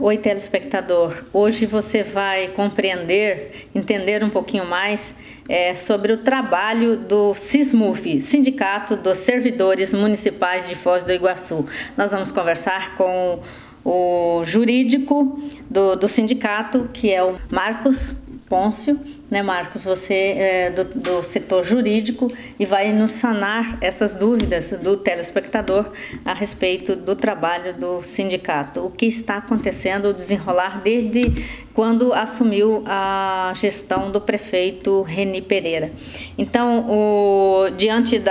Oi, telespectador. Hoje você vai entender um pouquinho mais sobre o trabalho do SISMUF, Sindicato dos Servidores Municipais de Foz do Iguaçu. Nós vamos conversar com o jurídico do sindicato, que é o Marcos Pôncio, né, Marcos? Você é do setor jurídico e vai nos sanar essas dúvidas do telespectador a respeito do trabalho do sindicato. O que está acontecendo, o desenrolar desde quando assumiu a gestão do prefeito Reni Pereira. Então, diante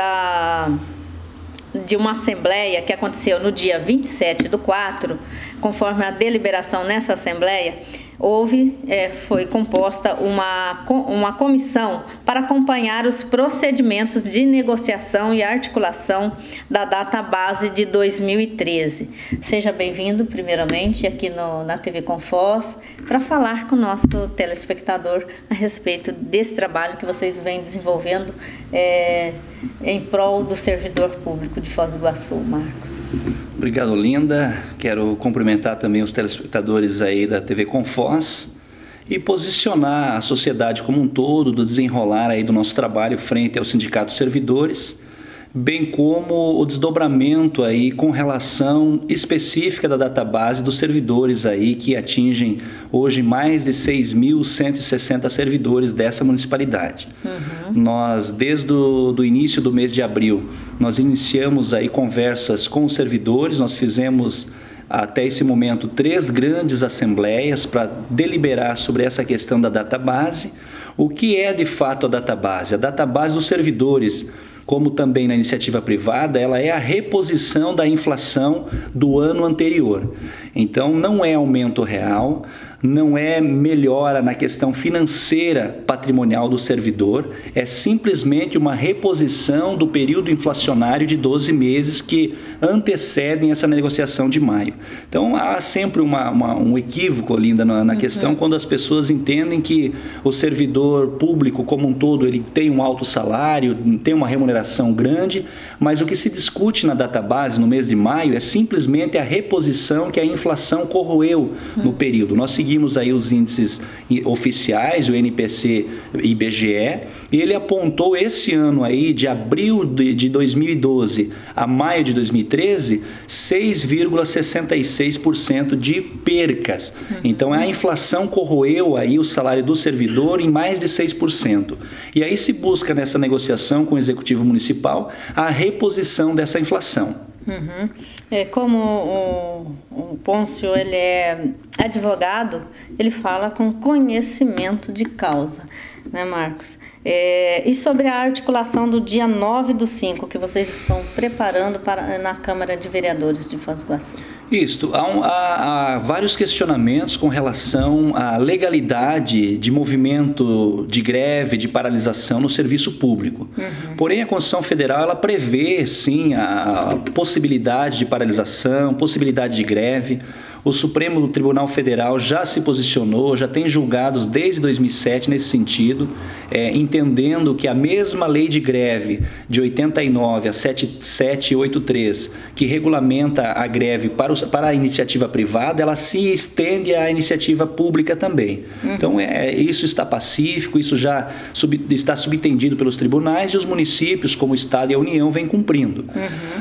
de uma assembleia que aconteceu no dia 27/4, conforme a deliberação nessa assembleia, foi composta uma comissão para acompanhar os procedimentos de negociação e articulação da database de 2013. Seja bem-vindo, primeiramente, aqui na TV Com Foz, para falar com o nosso telespectador a respeito desse trabalho que vocês vêm desenvolvendo em prol do servidor público de Foz do Iguaçu, Marcos. Obrigado, Linda. Quero cumprimentar também os telespectadores aí da TV Com Foz e posicionar a sociedade como um todo do desenrolar aí do nosso trabalho frente ao Sindicato dos Servidores, bem como o desdobramento aí com relação específica da database dos servidores aí que atingem hoje mais de 6.160 servidores dessa municipalidade. Nós, desde o início do mês de abril, nós iniciamos aí conversas com os servidores, nós fizemos até esse momento 3 grandes assembleias para deliberar sobre essa questão da database. O que é de fato a database? A database dos servidores, como também na iniciativa privada, ela é a reposição da inflação do ano anterior. Então, não é aumento real, não é melhora na questão financeira patrimonial do servidor, é simplesmente uma reposição do período inflacionário de 12 meses que antecedem essa negociação de maio. Então, há sempre um equívoco, Linda, na questão, quando as pessoas entendem que o servidor público como um todo ele tem um alto salário, tem uma remuneração grande, mas o que se discute na database no mês de maio é simplesmente a reposição que a inflação corroeu no período. Nós seguimos aí os índices oficiais, o NPC e IBGE, e ele apontou esse ano aí, de abril de 2012 a maio de 2013, 6,66% de percas. Então a inflação corroeu aí o salário do servidor em mais de 6%. E aí se busca nessa negociação com o Executivo Municipal a reposição dessa inflação. Como o Pôncio ele é advogado, ele fala com conhecimento de causa, né, Marcos? E sobre a articulação do dia 9/5 que vocês estão preparando na Câmara de Vereadores de Foz do Iguaçu? Isso, há vários questionamentos com relação à legalidade de movimento de greve, de paralisação no serviço público. Porém, a Constituição Federal ela prevê, sim, a possibilidade de paralisação, possibilidade de greve. O Supremo Tribunal Federal já se posicionou, já tem julgados desde 2007 nesse sentido, entendendo que a mesma lei de greve de 89, a 7783, que regulamenta a greve para a iniciativa privada, ela se estende à iniciativa pública também. Então, isso está pacífico, isso já está subentendido pelos tribunais e os municípios, como o Estado e a União, vêm cumprindo.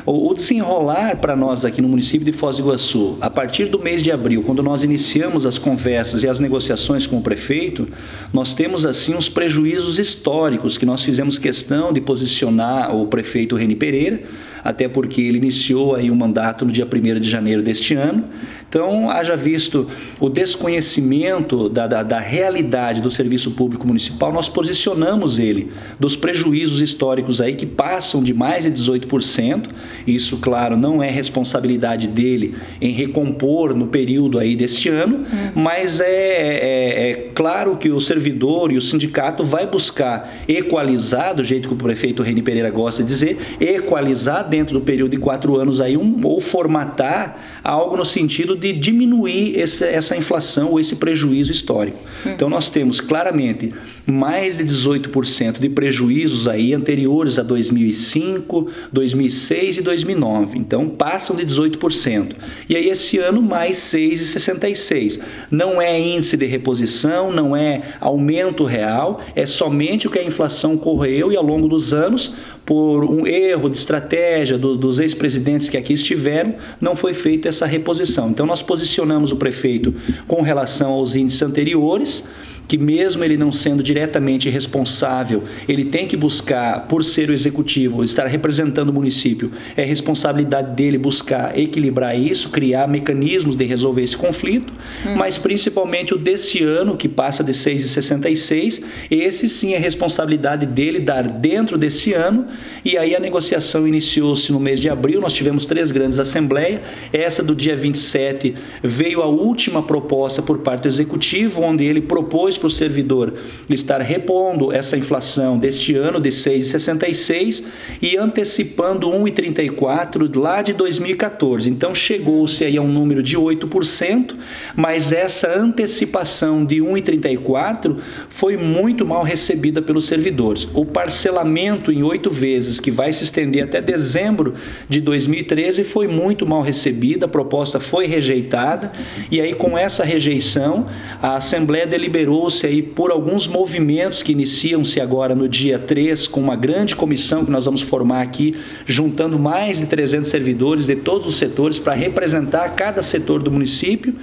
O desenrolar para nós aqui no município de Foz do Iguaçu, a partir do mês de abril, quando nós iniciamos as conversas e as negociações com o prefeito, nós temos assim uns prejuízos históricos que nós fizemos questão de posicionar o prefeito Reni Pereira, até porque ele iniciou aí o mandato no dia 1º de janeiro deste ano. Então, haja visto o desconhecimento da realidade do serviço público municipal, nós posicionamos ele dos prejuízos históricos aí que passam de mais de 18%. Isso, claro, não é responsabilidade dele em recompor no período aí deste ano, mas é claro que o servidor e o sindicato vai buscar equalizar, do jeito que o prefeito Reni Pereira gosta de dizer, equalizar dentro do período de 4 anos aí ou formatar algo no sentido de diminuir essa inflação ou esse prejuízo histórico. Então nós temos claramente mais de 18% de prejuízos aí anteriores a 2005, 2006 e 2009. Então passam de 18%. E aí esse ano mais 6,66%. Não é índice de reposição, não é aumento real, é somente o que a inflação corroeu e ao longo dos anos, por um erro de estratégia dos ex-presidentes que aqui estiveram, não foi feita essa reposição. Então nós posicionamos o prefeito com relação aos índices anteriores, que mesmo ele não sendo diretamente responsável, ele tem que buscar, por ser o executivo, estar representando o município, é responsabilidade dele buscar equilibrar isso, criar mecanismos de resolver esse conflito, mas principalmente o desse ano, que passa de 6,66, esse sim é responsabilidade dele dar dentro desse ano, e aí a negociação iniciou-se no mês de abril, nós tivemos 3 grandes assembleias, essa do dia 27 veio a última proposta por parte do executivo, onde ele propôs para o servidor estar repondo essa inflação deste ano de 6,66 e antecipando 1,34 lá de 2014. Então chegou-se aí a um número de 8%, mas essa antecipação de 1,34 foi muito mal recebida pelos servidores. O parcelamento em 8 vezes, que vai se estender até dezembro de 2013, foi muito mal recebida, a proposta foi rejeitada, e aí com essa rejeição a Assembleia deliberou aí por alguns movimentos que iniciam-se agora no dia 3, com uma grande comissão que nós vamos formar aqui, juntando mais de 300 servidores de todos os setores para representar cada setor do município.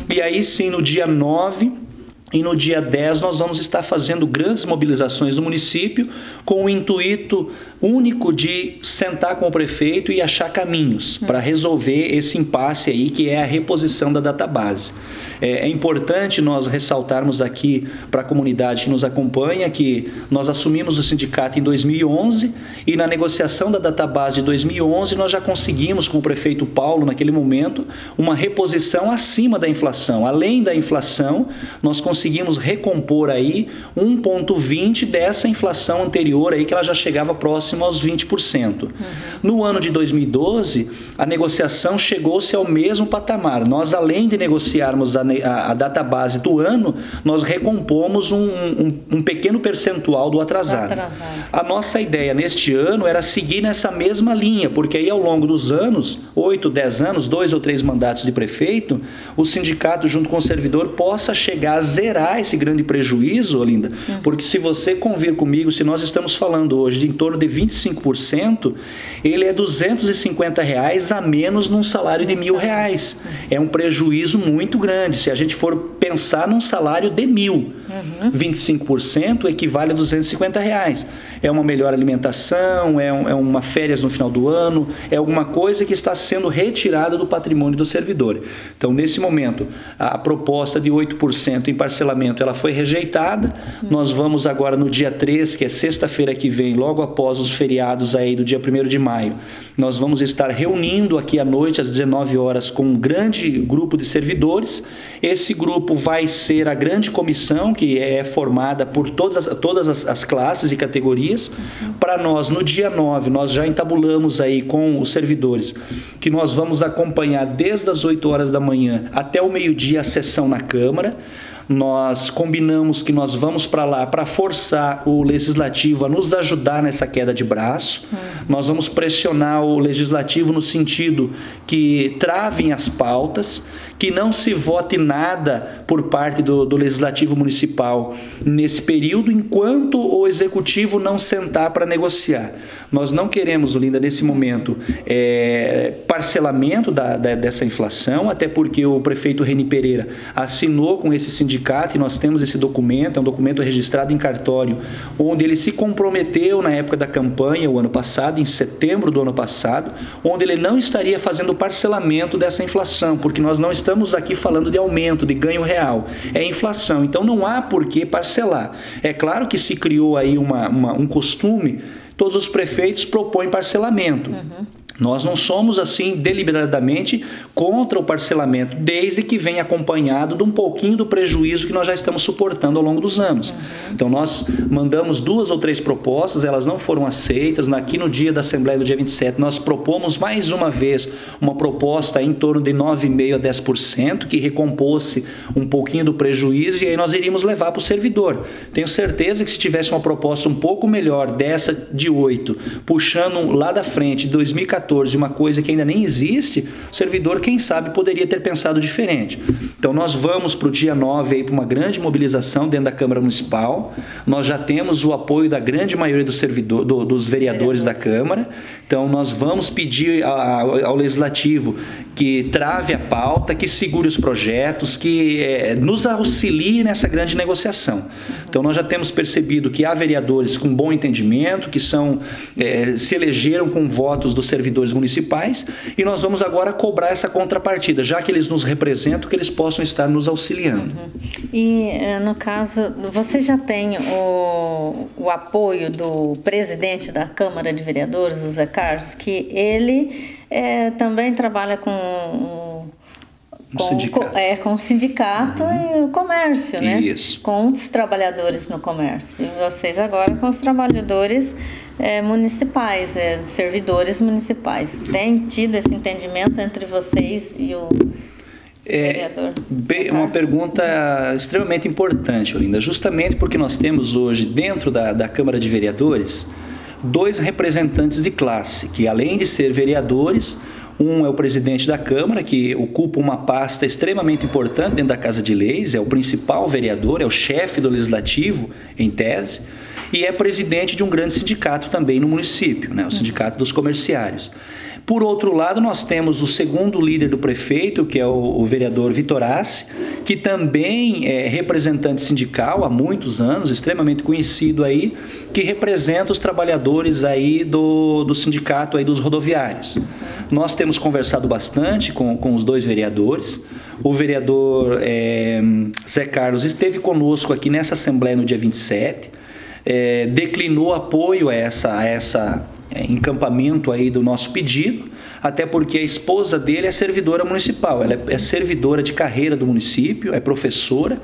E aí sim, no dia 9 e no dia 10 nós vamos estar fazendo grandes mobilizações no município com o intuito único de sentar com o prefeito e achar caminhos para resolver esse impasse aí, que é a reposição da database. É importante nós ressaltarmos aqui para a comunidade que nos acompanha que nós assumimos o sindicato em 2011 e na negociação da database de 2011 nós já conseguimos com o prefeito Paulo, naquele momento, uma reposição acima da inflação. Além da inflação, nós conseguimos recompor aí 1,20 dessa inflação anterior aí, que ela já chegava próximo aos 20%. No ano de 2012, a negociação chegou-se ao mesmo patamar. Nós, além de negociarmos a database do ano, nós recompomos um pequeno percentual do atrasado. A nossa ideia neste ano era seguir nessa mesma linha, porque aí ao longo dos anos, 8, 10 anos, 2 ou 3 mandatos de prefeito, o sindicato junto com o servidor possa chegar a zerar esse grande prejuízo, Olinda, porque se você convir comigo, se nós estamos falando hoje de em torno de 25%, ele é R$250 a menos num salário de R$1.000. É um prejuízo muito grande. Se a gente for pensar num salário de 1.000, 25% equivale a R$250. É uma melhor alimentação, é uma férias no final do ano, é alguma coisa que está sendo retirada do patrimônio do servidor. Então, nesse momento, a proposta de 8% em parcelamento ela foi rejeitada. Nós vamos agora no dia 3, que é sexta-feira que vem, logo após os feriados aí do dia 1º de maio, nós vamos estar reunindo aqui à noite, às 19 horas, com um grande grupo de servidores. Esse grupo vai ser a grande comissão, que é formada por todas as classes e categorias. Para nós, no dia 9, nós já entabulamos aí com os servidores que nós vamos acompanhar desde as 8 horas da manhã até o meio-dia a sessão na Câmara. Nós combinamos que nós vamos para lá para forçar o Legislativo a nos ajudar nessa queda de braço. Nós vamos pressionar o Legislativo no sentido que travem as pautas, que não se vote nada por parte do Legislativo Municipal nesse período, enquanto o Executivo não sentar para negociar. Nós não queremos, Olinda, nesse momento, parcelamento dessa inflação, até porque o prefeito Reni Pereira assinou com esse sindicato e nós temos esse documento, é um documento registrado em cartório, onde ele se comprometeu na época da campanha, o ano passado, em setembro do ano passado, onde ele não estaria fazendo parcelamento dessa inflação, porque nós não estamos aqui falando de aumento, de ganho real, é inflação, então não há por que parcelar. É claro que se criou aí um costume, todos os prefeitos propõem parcelamento. Nós não somos assim deliberadamente contra o parcelamento, desde que venha acompanhado de um pouquinho do prejuízo que nós já estamos suportando ao longo dos anos. Então nós mandamos 2 ou 3 propostas, elas não foram aceitas. Aqui no dia da Assembleia do dia 27, nós propomos mais uma vez uma proposta em torno de 9,5% a 10%, que recompôsse um pouquinho do prejuízo, e aí nós iríamos levar para o servidor. Tenho certeza que se tivesse uma proposta um pouco melhor dessa de 8%, puxando lá da frente, 2014, uma coisa que ainda nem existe, o servidor, quem sabe, poderia ter pensado diferente. Então nós vamos para o dia 9 para uma grande mobilização dentro da Câmara Municipal. Nós já temos o apoio da grande maioria dos vereadores da Câmara. Então nós vamos pedir ao Legislativo que trave a pauta, que segure os projetos, que nos auxilie nessa grande negociação. Então nós já temos percebido que há vereadores com bom entendimento, que se elegeram com votos dos servidores municipais, e nós vamos agora cobrar essa contrapartida, já que eles nos representam, que eles possam estar nos auxiliando. E no caso, você já tem o apoio do presidente da Câmara de Vereadores, o Zé Carlos, que ele também trabalha com o sindicato e o comércio, né? Isso. Com os trabalhadores no comércio. E vocês agora com os trabalhadores municipais, servidores municipais. Tem tido esse entendimento entre vocês e o vereador? Uma pergunta extremamente importante, Olinda. Justamente porque nós temos hoje, dentro da Câmara de Vereadores, 2 representantes de classe, que além de ser vereadores, um é o presidente da Câmara, que ocupa uma pasta extremamente importante dentro da Casa de Leis, é o principal vereador, é o chefe do Legislativo, em tese, e é presidente de um grande sindicato também no município, né, o Sindicato dos Comerciários. Por outro lado, nós temos o segundo líder do prefeito, que é o vereador Vitorassi, que também é representante sindical há muitos anos, extremamente conhecido aí, que representa os trabalhadores aí do sindicato aí dos rodoviários. Nós temos conversado bastante com os 2 vereadores. O vereador Zé Carlos esteve conosco aqui nessa Assembleia no dia 27, declinou apoio a essa encampamento aí do nosso pedido, até porque a esposa dele é servidora municipal, ela é servidora de carreira do município, é professora.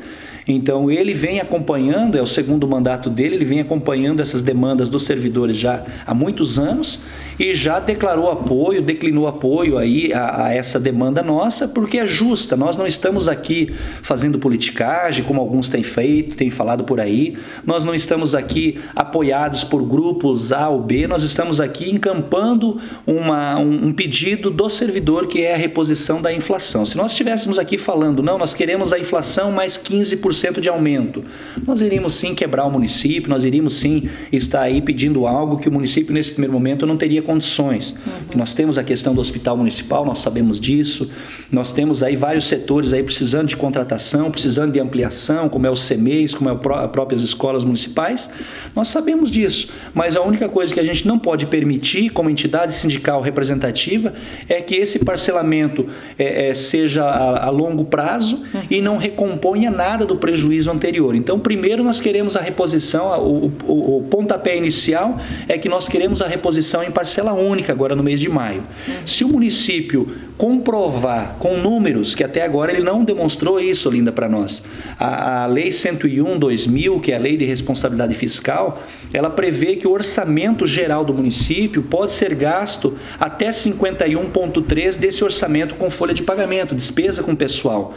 Então ele vem acompanhando, é o segundo mandato dele, ele vem acompanhando essas demandas dos servidores já há muitos anos e já declinou apoio aí a essa demanda nossa, porque é justa. Nós não estamos aqui fazendo politicagem, como alguns têm feito, têm falado por aí. Nós não estamos aqui apoiados por grupos A ou B, nós estamos aqui encampando um pedido do servidor, que é a reposição da inflação. Se nós estivéssemos aqui falando, não, nós queremos a inflação mais 15% de aumento, nós iríamos sim quebrar o município, nós iríamos sim estar aí pedindo algo que o município nesse primeiro momento não teria condições. Nós temos a questão do hospital municipal, nós sabemos disso, nós temos aí vários setores aí precisando de contratação, precisando de ampliação, como é o CEMEIS, como é as próprias escolas municipais, nós sabemos disso, mas a única coisa que a gente não pode permitir como entidade sindical representativa é que esse parcelamento seja a longo prazo e não recomponha nada do prejuízo anterior. Então, primeiro nós queremos a reposição, o pontapé inicial é que nós queremos a reposição em parcela única agora no mês de maio. Se o município comprovar com números, que até agora ele não demonstrou isso, Olinda, para nós, a Lei 101/2000, que é a Lei de Responsabilidade Fiscal, ela prevê que o orçamento geral do município pode ser gasto até 51,3% desse orçamento com folha de pagamento, despesa com pessoal.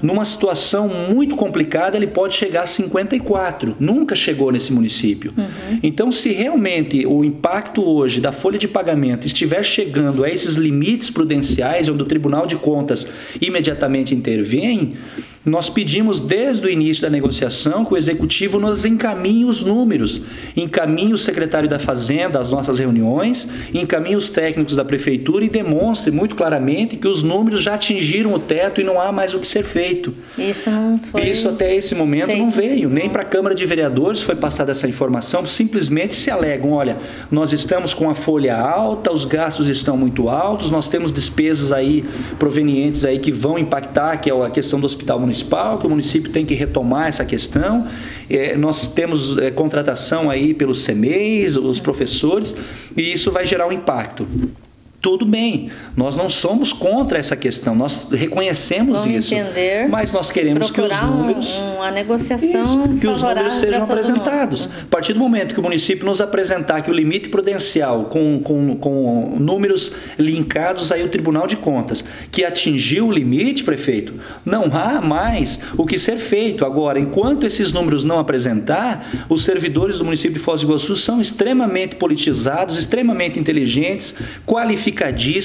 Numa situação muito complicada, ele pode chegar a 54%. Nunca chegou nesse município. Então, se realmente o impacto hoje da folha de pagamento estiver chegando a esses limites prudenciais, onde o Tribunal de Contas imediatamente intervém, nós pedimos desde o início da negociação que o Executivo nos encaminhe os números, encaminhe o secretário da Fazenda às nossas reuniões, encaminhe os técnicos da Prefeitura e demonstre muito claramente que os números já atingiram o teto e não há mais o que ser feito. Isso não foi. Isso até esse momento feito. Não veio, nem para a Câmara de Vereadores foi passada essa informação, simplesmente se alegam, olha, nós estamos com a folha alta, os gastos estão muito altos, nós temos despesas aí provenientes aí que vão impactar, que é a questão do hospital municipal, que o município tem que retomar essa questão. Nós temos contratação aí pelos CEMEIs, os professores, e isso vai gerar um impacto. Tudo bem, nós não somos contra essa questão, nós reconhecemos isso, mas nós queremos que os números, uma negociação que os números sejam apresentados. A partir do momento que o município nos apresentar que o limite prudencial com números linkados aí ao Tribunal de Contas, que atingiu o limite, prefeito, não há mais o que ser feito. Agora, enquanto esses números não apresentar, os servidores do município de Foz do Iguaçu são extremamente politizados, extremamente inteligentes, qualificados.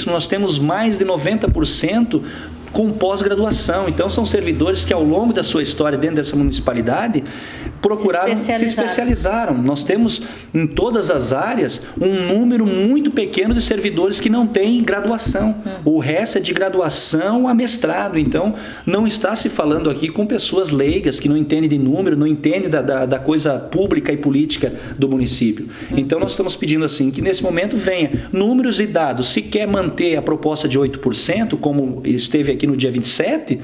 Nós temos mais de 90% com pós-graduação. Então, são servidores que, ao longo da sua história dentro dessa municipalidade, procuraram, se especializaram. Nós temos, em todas as áreas, um número muito pequeno de servidores que não têm graduação. O resto é de graduação a mestrado. Então, não está se falando aqui com pessoas leigas, que não entendem de número, não entendem da coisa pública e política do município. Então, nós estamos pedindo assim, que nesse momento venha números e dados. Se quer manter a proposta de 8%, como esteve aqui no dia 27,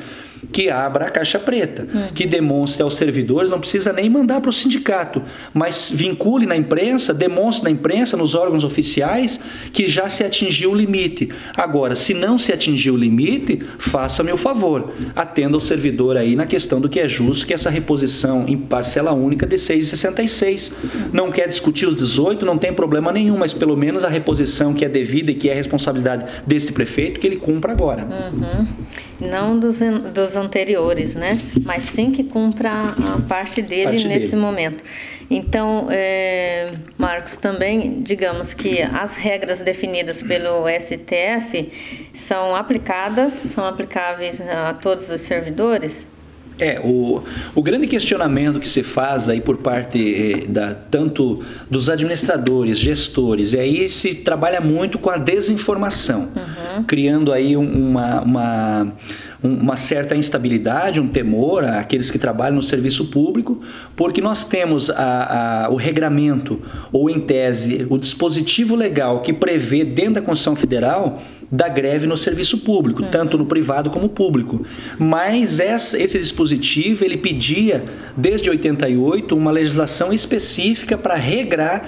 que abra a caixa preta, que demonstre aos servidores, não precisa nem mandar para o sindicato, mas vincule na imprensa, demonstre na imprensa, nos órgãos oficiais, que já se atingiu o limite. Agora, se não se atingiu o limite, faça-me o favor, atenda o servidor aí na questão do que é justo, que é essa reposição em parcela única de 6,66. Não quer discutir os 18, não tem problema nenhum, mas pelo menos a reposição que é devida e que é responsabilidade deste prefeito, que ele cumpra agora. Não dos anteriores, né? Mas sim que cumpra a parte dele nesse momento. Então, Marcos, também digamos que as regras definidas pelo STF são aplicáveis a todos os servidores? O grande questionamento que se faz aí por parte tanto dos administradores, gestores, aí se trabalha muito com a desinformação, criando aí uma certa instabilidade, um temor àqueles que trabalham no serviço público, porque nós temos o regramento, ou em tese, o dispositivo legal que prevê dentro da Constituição Federal da greve no serviço público, tanto no privado como público. Mas esse dispositivo, ele pedia, desde 88, uma legislação específica para regrar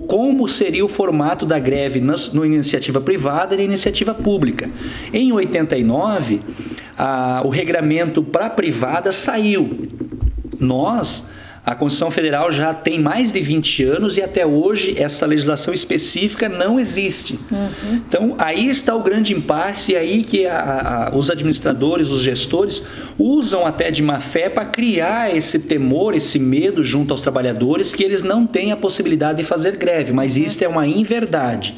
como seria o formato da greve na iniciativa privada e na iniciativa pública. Em 89, o regramento para a privada saiu. A Constituição Federal já tem mais de 20 anos e até hoje essa legislação específica não existe. Então, aí está o grande impasse, e aí que os administradores, os gestores, usam até de má fé para criar esse temor, esse medo junto aos trabalhadores, que eles não têm a possibilidade de fazer greve, mas isso é uma inverdade.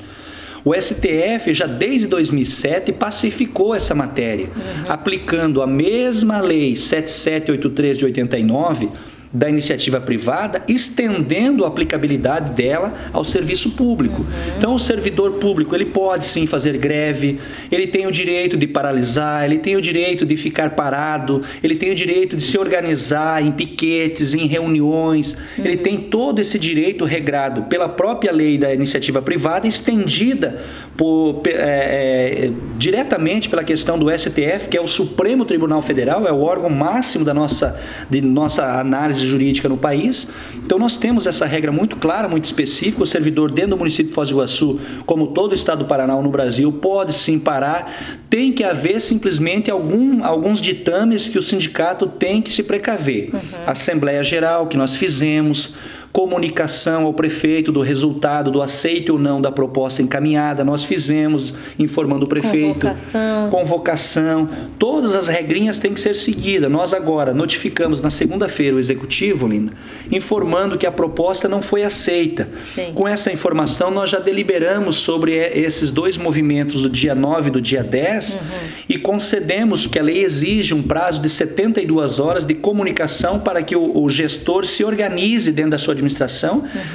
O STF, já desde 2007, pacificou essa matéria, aplicando a mesma lei 7783 de 89, da iniciativa privada, estendendo a aplicabilidade dela ao serviço público. Então, o servidor público, ele pode sim fazer greve, ele tem o direito de paralisar, ele tem o direito de ficar parado, ele tem o direito de se organizar em piquetes, em reuniões, ele tem todo esse direito regrado pela própria lei da iniciativa privada, estendida diretamente pela questão do STF, que é o Supremo Tribunal Federal, é o órgão máximo de nossa análise jurídica no país. Então, nós temos essa regra muito clara, muito específica. O servidor dentro do município de Foz do Iguaçu, como todo o estado do Paraná ou no Brasil, pode sim parar. Tem que haver simplesmente alguns ditames que o sindicato tem que se precaver. Assembleia Geral, que nós fizemos, comunicação ao prefeito do resultado, do aceite ou não da proposta encaminhada, nós fizemos, informando o prefeito. Convocação. Todas as regrinhas têm que ser seguidas. Nós agora notificamos na segunda-feira o executivo, Linda, informando que a proposta não foi aceita. Com essa informação, nós já deliberamos sobre esses dois movimentos do dia 9 e do dia 10 e concedemos que a lei exige um prazo de 72 horas de comunicação para que o gestor se organize dentro da sua administração,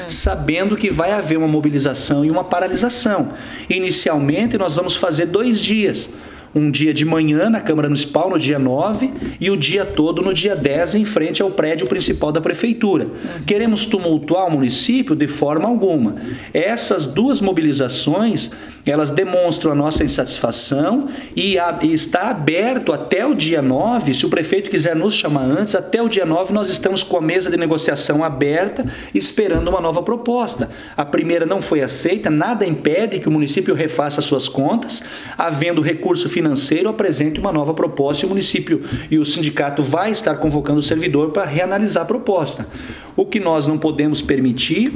sabendo que vai haver uma mobilização e uma paralisação. Inicialmente, nós vamos fazer 2 dias. um dia de manhã na Câmara Municipal, no dia 9, e o dia todo no dia 10, em frente ao prédio principal da Prefeitura. Queremos tumultuar o município? De forma alguma. Essas duas mobilizações, elas demonstram a nossa insatisfação e está aberto até o dia 9, se o prefeito quiser nos chamar antes, até o dia 9 nós estamos com a mesa de negociação aberta, esperando uma nova proposta. A primeira não foi aceita, nada impede que o município refaça suas contas, havendo recurso financeiro, apresente uma nova proposta e o município e o sindicato vai estar convocando o servidor para reanalisar a proposta. O que nós não podemos permitir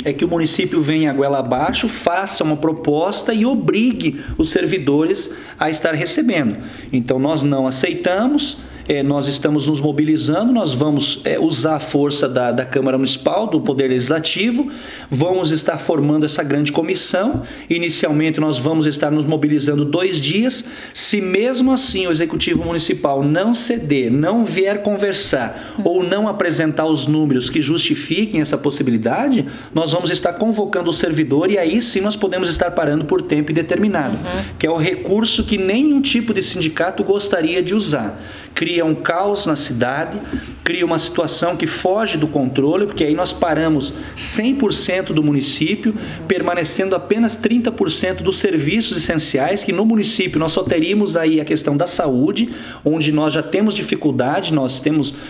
é que o município venha a goela abaixo, faça uma proposta e obrigue os servidores a estar recebendo. Então nós não aceitamos, nós estamos nos mobilizando, nós vamos usar a força da Câmara Municipal, do Poder Legislativo, vamos estar formando essa grande comissão. Inicialmente nós vamos estar nos mobilizando 2 dias. Se mesmo assim o Executivo Municipal não ceder, não vier conversar ou não apresentar os números que justifiquem essa possibilidade, nós vamos estar convocando o servidor e aí sim nós podemos estar parando por tempo indeterminado, que é o recurso que nenhum tipo de sindicato gostaria de usar. Cria um caos na cidade, cria uma situação que foge do controle, porque aí nós paramos 100% do município, permanecendo apenas 30% dos serviços essenciais, que no município nós só teríamos aí a questão da saúde, onde nós já temos dificuldade,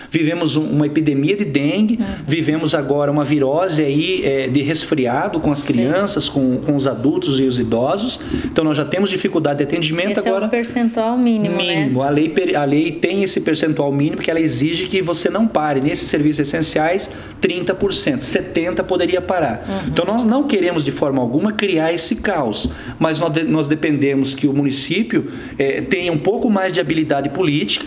vivemos uma epidemia de dengue, vivemos agora uma virose aí de resfriado com as crianças, com os adultos e os idosos, então nós já temos dificuldade de atendimento. Esse agora é o percentual mínimo, né? A lei tem esse percentual mínimo que ela exige que você não pare. Nesses serviços essenciais, 30%, 70% poderia parar. Então nós não queremos de forma alguma criar esse caos, mas nós dependemos que o município tenha um pouco mais de habilidade política.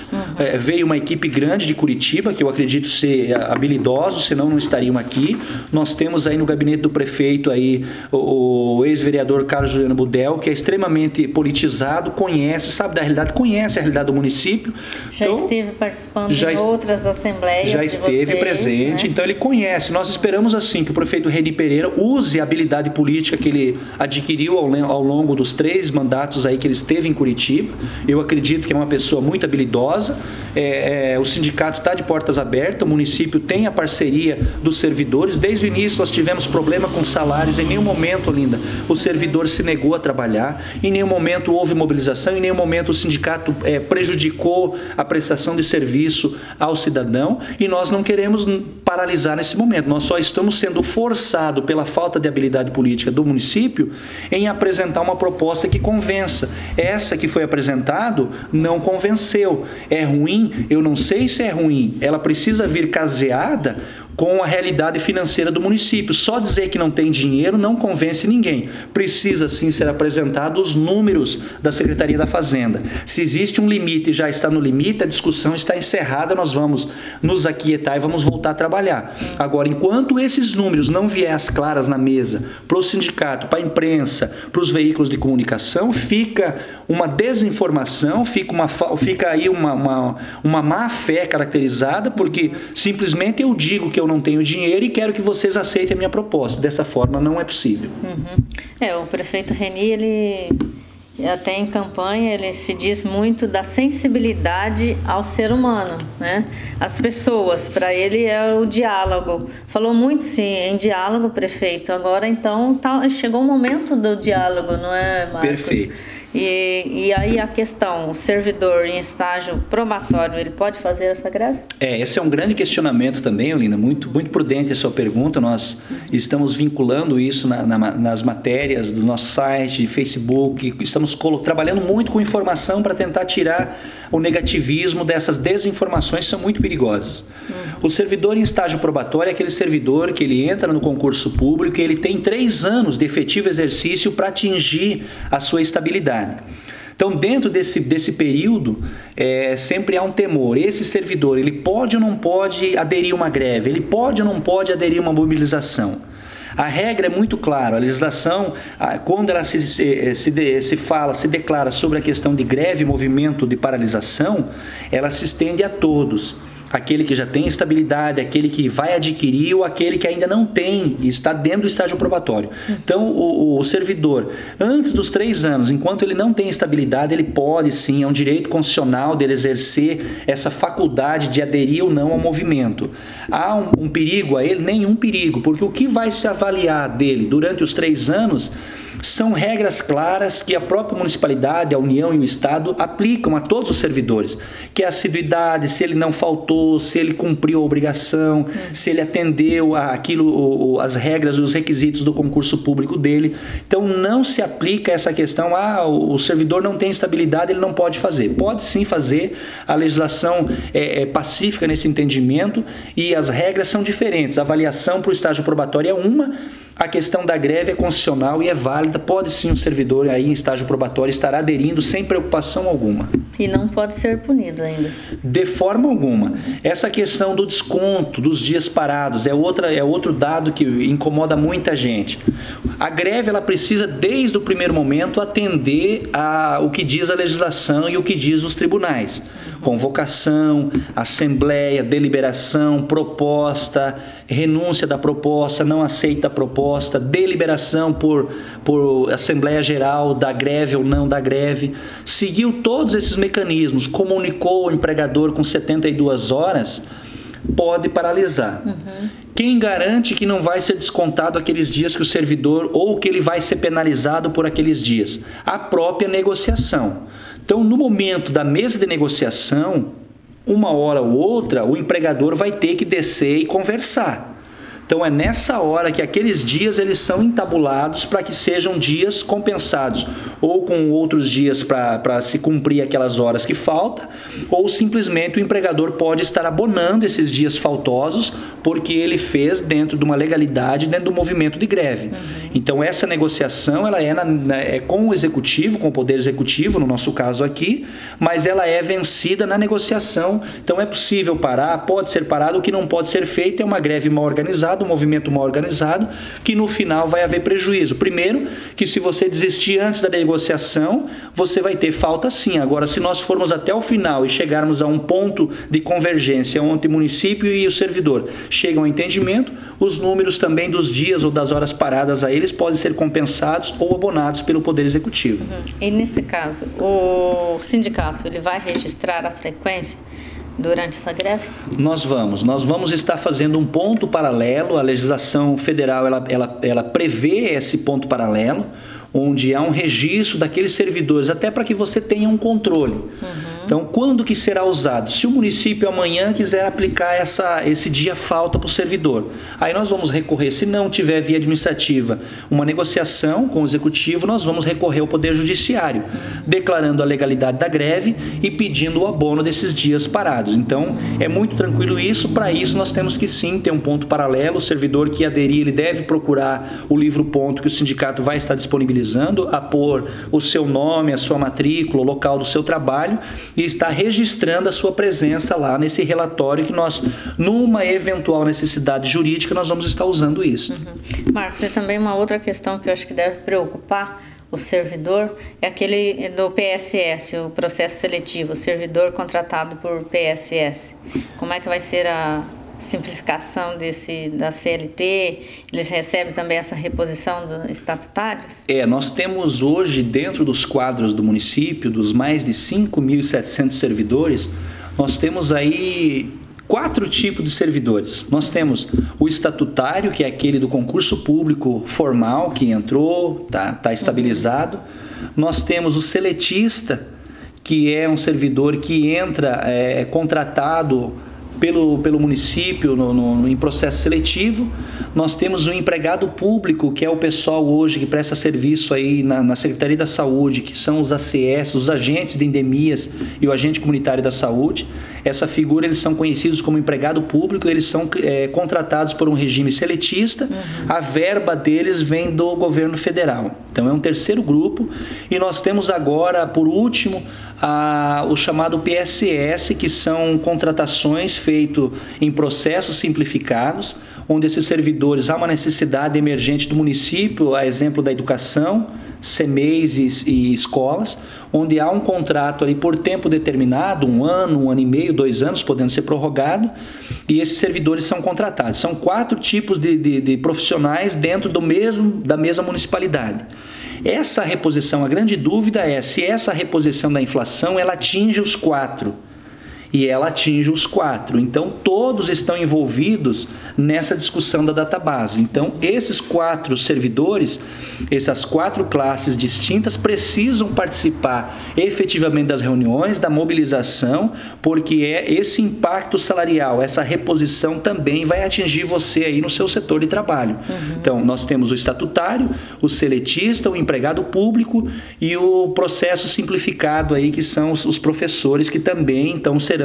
Veio uma equipe grande de Curitiba, que eu acredito ser habilidosos, senão não estariam aqui. Nós temos aí no gabinete do prefeito aí o ex-vereador Carlos Juliano Budel, que é extremamente politizado, sabe da realidade, conhece a realidade do município. Já esteve participando de outras assembleias. Já esteve presente, né? Então ele conhece. Nós esperamos assim que o prefeito Reni Pereira use a habilidade política que ele adquiriu ao longo dos 3 mandatos aí que ele esteve em Curitiba. Eu acredito que é uma pessoa muito habilidosa. O sindicato está de portas abertas, o município tem a parceria dos servidores. Desde o início nós tivemos problema com salários, em nenhum momento, Linda, o servidor se negou a trabalhar, em nenhum momento houve mobilização, em nenhum momento o sindicato prejudicou a prestação de serviço ao cidadão, e nós não queremos paralisar nesse momento. Nós só estamos sendo forçados pela falta de habilidade política do município em apresentar uma proposta que convença. Essa que foi apresentado não convenceu. É ruim? Eu não sei se é ruim. Ela precisa vir caseada com a realidade financeira do município. Só dizer que não tem dinheiro não convence ninguém. Precisa sim ser apresentado os números da Secretaria da Fazenda. Se existe um limite e já está no limite, a discussão está encerrada, nós vamos nos aquietar e vamos voltar a trabalhar. Agora, enquanto esses números não vierem às claras na mesa, para o sindicato, para a imprensa, para os veículos de comunicação, fica uma desinformação, fica aí uma má fé caracterizada, porque simplesmente eu digo que eu não tenho dinheiro e quero que vocês aceitem a minha proposta. Dessa forma não é possível. O prefeito Reni, ele até em campanha, ele se diz muito da sensibilidade ao ser humano, né? As pessoas, para ele é o diálogo. Falou muito sim em diálogo, prefeito. Agora então chegou o momento do diálogo, não é, Marcos? Perfeito. E aí a questão, o servidor em estágio probatório, ele pode fazer essa greve? Esse é um grande questionamento também, Olinda, muito prudente a sua pergunta. Nós estamos vinculando isso nas matérias do nosso site, Facebook, estamos trabalhando muito com informação para tentar tirar o negativismo dessas desinformações que são muito perigosas. O servidor em estágio probatório é aquele servidor que ele entra no concurso público e ele tem 3 anos de efetivo exercício para atingir a sua estabilidade. Então, dentro desse período, sempre há um temor. Esse servidor, ele pode ou não pode aderir a uma greve? Ele pode ou não pode aderir a uma mobilização? A regra é muito clara. A legislação, quando ela se declara sobre a questão de greve, movimento de paralisação, ela se estende a todos. aquele que já tem estabilidade, aquele que vai adquirir ou aquele que ainda não tem e está dentro do estágio probatório. Então, o servidor, antes dos 3 anos, enquanto ele não tem estabilidade, ele pode sim, é um direito constitucional dele exercer essa faculdade de aderir ou não ao movimento. Há um perigo a ele? Nenhum perigo, porque o que vai se avaliar dele durante os 3 anos são regras claras que a própria municipalidade, a União e o Estado aplicam a todos os servidores, que é a assiduidade, se ele não faltou, se ele cumpriu a obrigação, se ele atendeu as regras e os requisitos do concurso público dele. Então não se aplica essa questão, o servidor não tem estabilidade, ele não pode fazer. Pode sim fazer, a legislação é pacífica nesse entendimento e as regras são diferentes. A avaliação para o estágio probatório é uma, a questão da greve é constitucional e é válida, pode sim o servidor aí em estágio probatório estar aderindo sem preocupação alguma. E não pode ser punido ainda? De forma alguma. Essa questão do desconto, dos dias parados, é outro dado que incomoda muita gente. A greve ela precisa, desde o primeiro momento, atender o que diz a legislação e o que diz os tribunais. Convocação, assembleia, deliberação, proposta, renúncia da proposta, não aceita a proposta, deliberação por Assembleia Geral da greve ou não da greve. Seguiu todos esses mecanismos, comunicou o empregador com 72 horas, pode paralisar. Quem garante que não vai ser descontado aqueles dias que o servidor ou que ele vai ser penalizado por aqueles dias? A própria negociação. Então, no momento da mesa de negociação, uma hora ou outra, o empregador vai ter que descer e conversar. Então, é nessa hora que aqueles dias eles são entabulados para que sejam dias compensados, ou com outros dias para se cumprir aquelas horas que faltam, ou simplesmente o empregador pode estar abonando esses dias faltosos porque ele fez dentro de uma legalidade, dentro do movimento de greve. Então, essa negociação ela é com o executivo, com o poder executivo, no nosso caso aqui, mas ela é vencida na negociação. Então, é possível parar, pode ser parado, o que não pode ser feito é uma greve mal organizada, um movimento mal organizado, que no final vai haver prejuízo. Primeiro, que se você desistir antes da negociação, você vai ter falta sim. Agora, se nós formos até o final e chegarmos a um ponto de convergência onde o município e o servidor chegam ao entendimento, os números também dos dias ou das horas paradas a eles podem ser compensados ou abonados pelo Poder Executivo. E nesse caso, o sindicato ele vai registrar a frequência durante essa greve? Nós vamos estar fazendo um ponto paralelo. A legislação federal ela prevê esse ponto paralelo, onde há um registro daqueles servidores, até para que você tenha um controle. Então, quando que será usado? Se o município amanhã quiser aplicar esse dia falta para o servidor, aí nós vamos recorrer, se não tiver via administrativa, uma negociação com o executivo, nós vamos recorrer ao Poder Judiciário, declarando a legalidade da greve e pedindo o abono desses dias parados. Então, é muito tranquilo isso. Para isso, nós temos que sim ter um ponto paralelo. O servidor que aderir, ele deve procurar o livro ponto que o sindicato vai estar disponibilizando, a pôr o seu nome, a sua matrícula, o local do seu trabalho, e está registrando a sua presença lá nesse relatório que nós, numa eventual necessidade jurídica, nós vamos estar usando isso. Marcos, e também uma outra questão que eu acho que deve preocupar o servidor é aquele do PSS, o processo seletivo, o servidor contratado por PSS. Como é que vai ser a simplificação da CLT? Eles recebem também essa reposição dos estatutários? Nós temos hoje, dentro dos quadros do município, dos mais de 5.700 servidores, nós temos aí 4 tipos de servidores. Nós temos o estatutário, que é aquele do concurso público formal, que entrou, tá estabilizado. Nós temos o seletista, que é um servidor que entra contratado pelo município em processo seletivo. Nós temos o empregado público, que é o pessoal hoje que presta serviço aí na Secretaria da Saúde, que são os ACS, os agentes de endemias e o agente comunitário da saúde. Essa figura, eles são conhecidos como empregado público, eles são contratados por um regime seletista. A verba deles vem do governo federal. Então é um terceiro grupo. E nós temos agora, por último, o chamado PSS, que são contratações feitas em processos simplificados, onde esses servidores há uma necessidade emergente do município, a exemplo da educação, CMEs e escolas, onde há um contrato ali por tempo determinado, 1 ano, 1 ano e meio, 2 anos, podendo ser prorrogado, e esses servidores são contratados. São 4 tipos de profissionais dentro da mesma municipalidade. Essa reposição, a grande dúvida é se essa reposição da inflação ela atinge os 4. E ela atinge os 4. Então, todos estão envolvidos nessa discussão da database. Então, esses 4 servidores, essas 4 classes distintas, precisam participar efetivamente das reuniões, da mobilização, porque esse impacto salarial, essa reposição também vai atingir você aí no seu setor de trabalho. Então, nós temos o estatutário, o seletista, o empregado público e o processo simplificado aí, que são os professores, que também então serão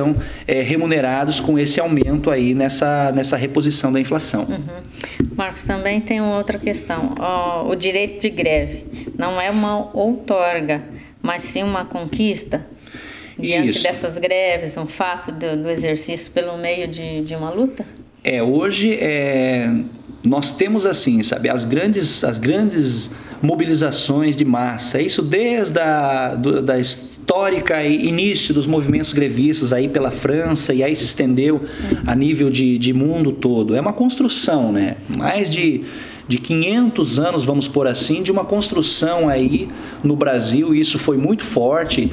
remunerados com esse aumento aí nessa reposição da inflação. Marcos, também tem uma outra questão. O direito de greve não é uma outorga, mas sim uma conquista? Diante dessas greves, um fato do exercício pelo meio de uma luta? Hoje nós temos assim, sabe, as grandes mobilizações de massa, isso desde da histórica início dos movimentos grevistas aí pela França, e aí se estendeu a nível de mundo todo. É uma construção, né? Mais de 500 anos, vamos por assim, de uma construção aí no Brasil, e isso foi muito forte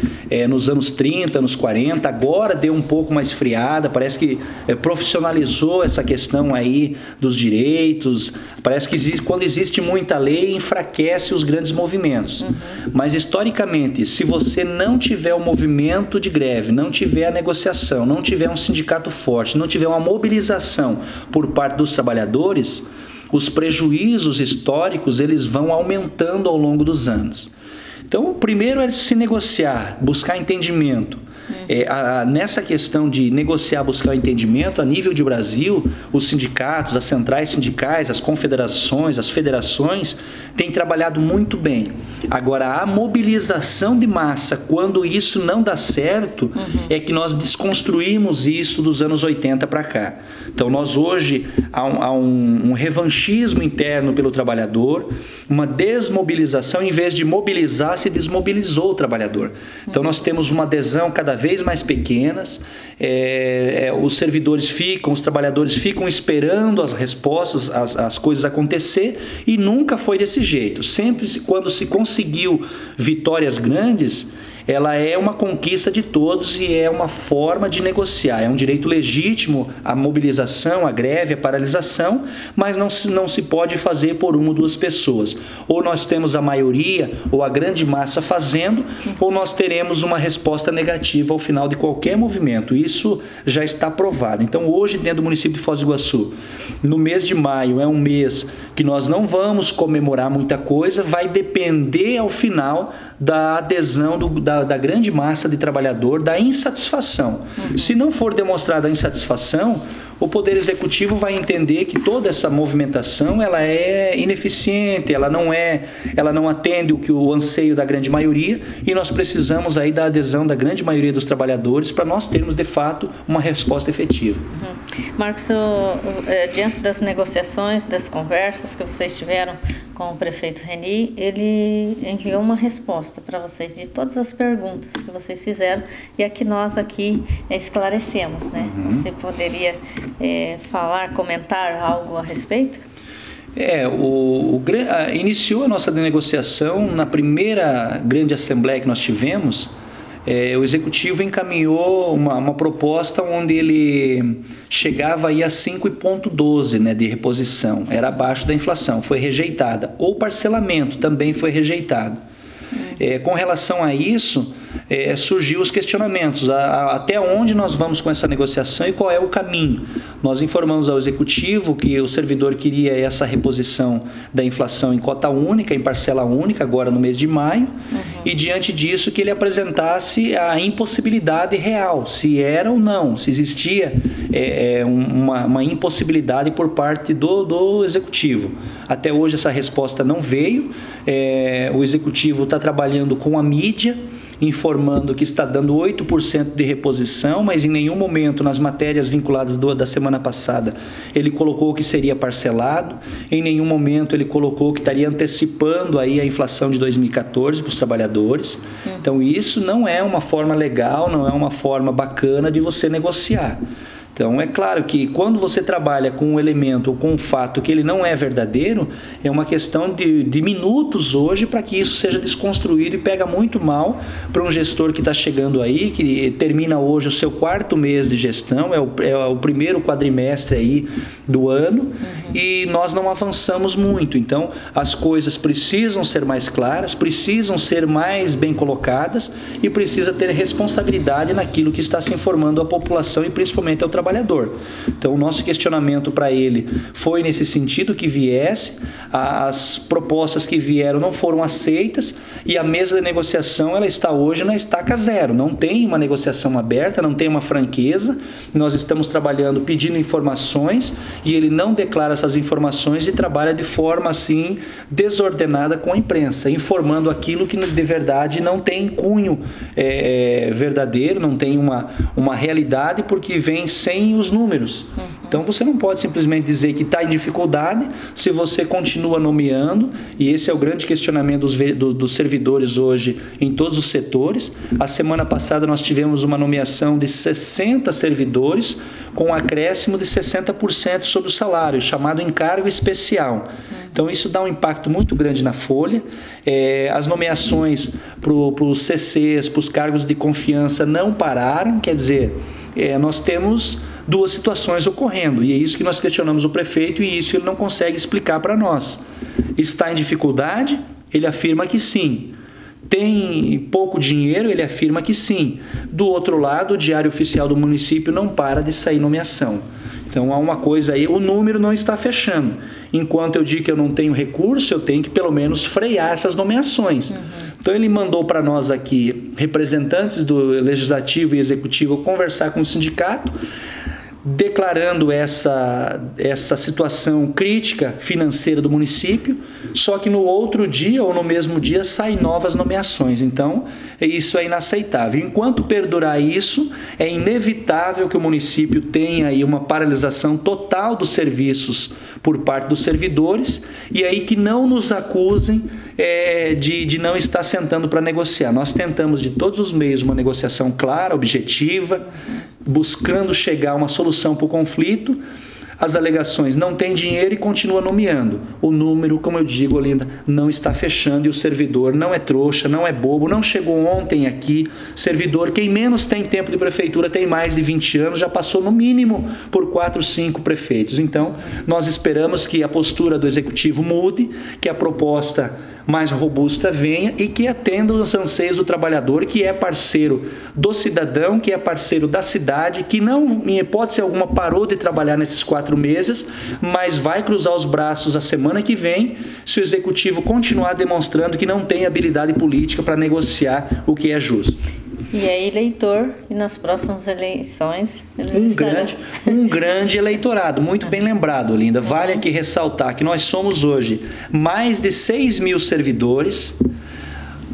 nos anos 30, anos 40, agora deu um pouco mais friada, parece que profissionalizou essa questão aí dos direitos, parece que quando existe muita lei, enfraquece os grandes movimentos. Mas historicamente, se você não tiver o movimento de greve, não tiver a negociação, não tiver um sindicato forte, não tiver uma mobilização por parte dos trabalhadores, os prejuízos históricos eles vão aumentando ao longo dos anos. Então, o primeiro é se negociar, buscar entendimento. Nessa questão de negociar, buscar o entendimento, a nível de Brasil, os sindicatos, as centrais sindicais, as confederações, as federações têm trabalhado muito bem. Agora, a mobilização de massa, quando isso não dá certo, é que nós desconstruímos isso dos anos 80 para cá. Então, nós hoje há um revanchismo interno pelo trabalhador, uma desmobilização, em vez de mobilizar, se desmobilizou o trabalhador. Então, nós temos uma adesão cada vez mais pequenas, os servidores ficam, os trabalhadores ficam esperando as respostas, as coisas acontecer, e nunca foi desse jeito. Sempre quando se conseguiu vitórias grandes, ela é uma conquista de todos e é uma forma de negociar. É um direito legítimo a mobilização, a greve, a paralisação, mas não se pode fazer por 1 ou 2 pessoas. Ou nós temos a maioria ou a grande massa fazendo, ou nós teremos uma resposta negativa ao final de qualquer movimento. Isso já está provado. Então, hoje, dentro do município de Foz do Iguaçu, no mês de maio, é um mês que nós não vamos comemorar muita coisa, vai depender ao final da adesão da grande massa de trabalhador, da insatisfação. Se não for demonstrada a insatisfação, o Poder Executivo vai entender que toda essa movimentação ela é ineficiente, ela não atende o anseio da grande maioria, e nós precisamos aí da adesão da grande maioria dos trabalhadores para nós termos, de fato, uma resposta efetiva. Marcos, diante das negociações, das conversas que vocês tiveram com o prefeito Reni, ele enviou uma resposta para vocês de todas as perguntas que vocês fizeram, e a que nós aqui esclarecemos, né? Você poderia falar, comentar algo a respeito? Iniciou a nossa negociação na primeira grande assembleia que nós tivemos. O Executivo encaminhou uma proposta onde ele chegava aí a 5,12, né, de reposição, era abaixo da inflação, foi rejeitada. Ou parcelamento também foi rejeitado. Com relação a isso, surgiu os questionamentos, até onde nós vamos com essa negociação e qual é o caminho. Nós informamos ao Executivo que o servidor queria essa reposição da inflação em cota única, em parcela única, agora no mês de maio, e diante disso que ele apresentasse a impossibilidade real, se era ou não, se existia uma impossibilidade por parte do Executivo. Até hoje essa resposta não veio, o Executivo está trabalhando com a mídia, informando que está dando 8% de reposição, mas em nenhum momento nas matérias vinculadas da semana passada ele colocou que seria parcelado, em nenhum momento ele colocou que estaria antecipando aí a inflação de 2014 para os trabalhadores. Então isso não é uma forma legal, não é uma forma bacana de você negociar. Então, é claro que quando você trabalha com um elemento ou com um fato que ele não é verdadeiro, é uma questão de minutos hoje para que isso seja desconstruído, e pega muito mal para um gestor que está chegando aí, que termina hoje o seu 4º mês de gestão, é o primeiro quadrimestre aí do ano, e nós não avançamos muito. Então, as coisas precisam ser mais claras, precisam ser mais bem colocadas e precisa ter responsabilidade naquilo que está se informando à população e principalmente ao trabalhador. Então, o nosso questionamento para ele foi nesse sentido, que viesse, as propostas que vieram não foram aceitas e a mesa de negociação ela está hoje na estaca zero, não tem uma negociação aberta, não tem uma franqueza. Nós estamos trabalhando pedindo informações e ele não declara essas informações e trabalha de forma assim desordenada com a imprensa, informando aquilo que de verdade não tem cunho verdadeiro, não tem uma realidade, porque vem sem os números. Então você não pode simplesmente dizer que está em dificuldade se você continua nomeando, e esse é o grande questionamento dos servidores hoje em todos os setores. A semana passada nós tivemos uma nomeação de 60 servidores com um acréscimo de 60% sobre o salário, chamado encargo especial. Então isso dá um impacto muito grande na folha. As nomeações para os CCs, para os cargos de confiança não pararam, quer dizer, nós temos duas situações ocorrendo, e é isso que nós questionamos o prefeito, e isso ele não consegue explicar para nós. Está em dificuldade? Ele afirma que sim. Tem pouco dinheiro? Ele afirma que sim. Do outro lado, o Diário Oficial do município não para de sair nomeação. Então há uma coisa aí, o número não está fechando. Enquanto eu digo que eu não tenho recurso, eu tenho que pelo menos frear essas nomeações. Então ele mandou para nós aqui, representantes do Legislativo e Executivo, conversar com o sindicato, declarando essa situação crítica financeira do município, só que no outro dia ou no mesmo dia saem novas nomeações. Então isso é inaceitável. Enquanto perdurar isso, é inevitável que o município tenha aí uma paralisação total dos serviços por parte dos servidores, e aí que não nos acusem de não estar sentando para negociar. Nós tentamos de todos os meios uma negociação clara, objetiva, buscando chegar a uma solução para o conflito. As alegações: não tem dinheiro, e continua nomeando. O número, como eu digo, Olinda, não está fechando, e o servidor não é trouxa, não é bobo, não chegou ontem aqui. Servidor, quem menos tem tempo de prefeitura, tem mais de 20 anos, já passou no mínimo por 4, 5 prefeitos. Então, nós esperamos que a postura do Executivo mude, que a proposta mais robusta venha e que atenda os anseios do trabalhador, que é parceiro do cidadão, que é parceiro da cidade, que não, em hipótese alguma, parou de trabalhar nesses 4 meses, mas vai cruzar os braços a semana que vem se o Executivo continuar demonstrando que não tem habilidade política para negociar o que é justo. E é eleitor, e nas próximas eleições eles um grande eleitorado, muito bem lembrado, Linda. Vale aqui ressaltar que nós somos hoje mais de 6.000 servidores.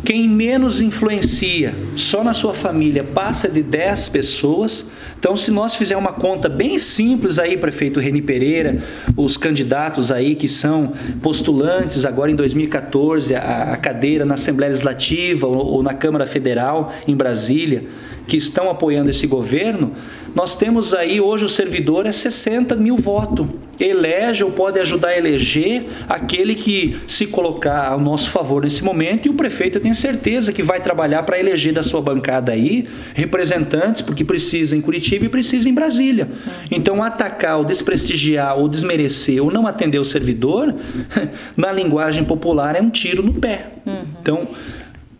Quem menos influencia, só na sua família, passa de 10 pessoas. Então, se nós fizermos uma conta bem simples aí, prefeito Reni Pereira, os candidatos aí que são postulantes agora em 2014, a cadeira na Assembleia Legislativa ou na Câmara Federal em Brasília, que estão apoiando esse governo, nós temos aí hoje o servidor é 60 mil votos. Elege ou pode ajudar a eleger aquele que se colocar ao nosso favor nesse momento, e o prefeito, eu tenho certeza que vai trabalhar para eleger da sua bancada aí representantes, porque precisa em Curitiba e precisa em Brasília. Então, atacar ou desprestigiar ou desmerecer ou não atender o servidor, na linguagem popular, é um tiro no pé. Então,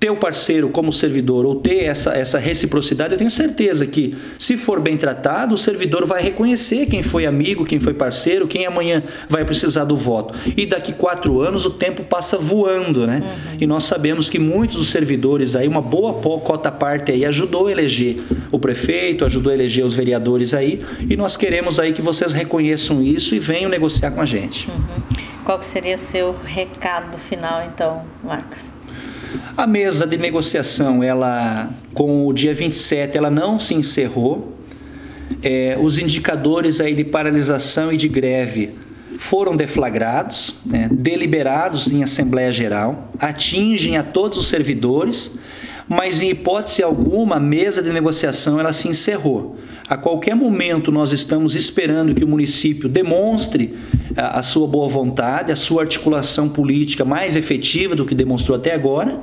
ter o parceiro como servidor ou ter essa reciprocidade, eu tenho certeza que, se for bem tratado, o servidor vai reconhecer quem foi amigo, quem foi parceiro, quem amanhã vai precisar do voto. E daqui 4 anos o tempo passa voando, né? E nós sabemos que muitos dos servidores aí, uma boa cota parte aí, ajudou a eleger o prefeito, ajudou a eleger os vereadores aí, e nós queremos aí que vocês reconheçam isso e venham negociar com a gente. Qual que seria o seu recado final, então, Marcos? A mesa de negociação, ela, com o dia 27, ela não se encerrou. Os indicadores aí de paralisação e de greve foram deflagrados, né, deliberados em Assembleia Geral, atingem a todos os servidores, mas em hipótese alguma a mesa de negociação ela se encerrou. A qualquer momento nós estamos esperando que o município demonstre a sua boa vontade, a sua articulação política mais efetiva do que demonstrou até agora,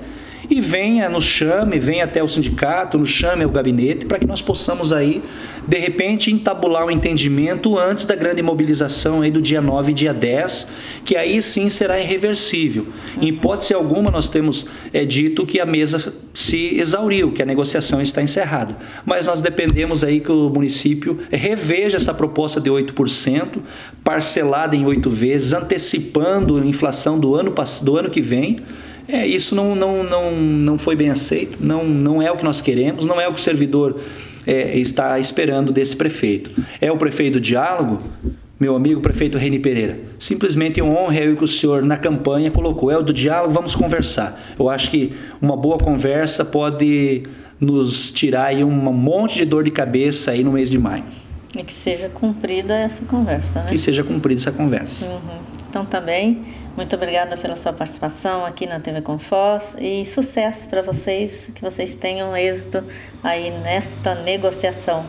e nos chame, venha até o sindicato, nos chame ao gabinete, para que nós possamos aí, de repente, entabular um entendimento antes da grande mobilização aí do dia 9 e dia 10, que aí sim será irreversível. Em hipótese alguma, nós temos dito que a mesa se exauriu, que a negociação está encerrada. Mas nós dependemos aí que o município reveja essa proposta de 8%, parcelada em 8 vezes, antecipando a inflação do ano que vem. Isso não foi bem aceito, não é o que nós queremos, não é o que o servidor está esperando desse prefeito. É o prefeito do diálogo? Meu amigo prefeito Reni Pereira, simplesmente honra aí o que o senhor na campanha colocou, é o do diálogo, vamos conversar. Eu acho que uma boa conversa pode nos tirar aí um monte de dor de cabeça aí no mês de maio. E que seja cumprida essa conversa, né? Que seja cumprida essa conversa. Então, também, muito obrigada pela sua participação aqui na TV Com Foz e sucesso para vocês, que vocês tenham êxito aí nesta negociação.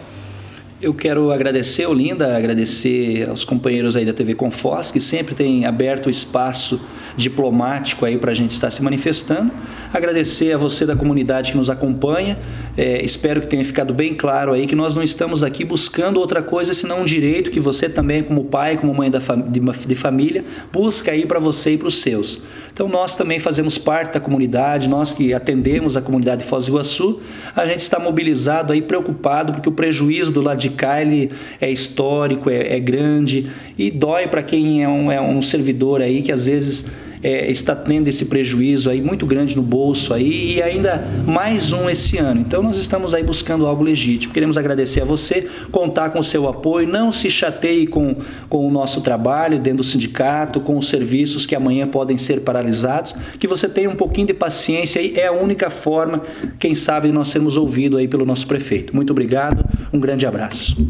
Eu quero agradecer, Olinda, agradecer aos companheiros aí da TV Com Foz, que sempre têm aberto o espaço diplomático aí para a gente estar se manifestando. Agradecer a você da comunidade que nos acompanha. Espero que tenha ficado bem claro aí que nós não estamos aqui buscando outra coisa senão um direito que você também, como pai, como mãe de família, busca aí para você e para os seus. Então nós também fazemos parte da comunidade, nós que atendemos a comunidade de Foz do Iguaçu, a gente está mobilizado aí, preocupado, porque o prejuízo do lado de cá ele é histórico, é grande e dói para quem é um servidor aí que às vezes está tendo esse prejuízo aí muito grande no bolso aí, e ainda mais um esse ano. Então nós estamos aí buscando algo legítimo. Queremos agradecer a você, contar com o seu apoio, não se chateie com o nosso trabalho dentro do sindicato, com os serviços que amanhã podem ser paralisados, que você tenha um pouquinho de paciência aí, é a única forma, quem sabe, de nós sermos ouvidos aí pelo nosso prefeito. Muito obrigado, um grande abraço.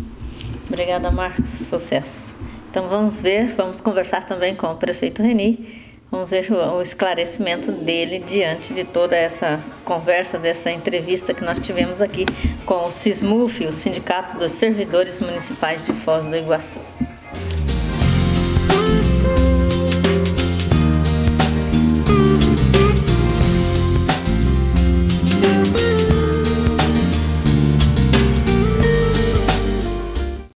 Obrigada, Marcos, sucesso. Então vamos conversar também com o prefeito Reni. Vamos ver o esclarecimento dele diante de toda essa conversa, dessa entrevista que nós tivemos aqui com o SISMUF, o Sindicato dos Servidores Municipais de Foz do Iguaçu.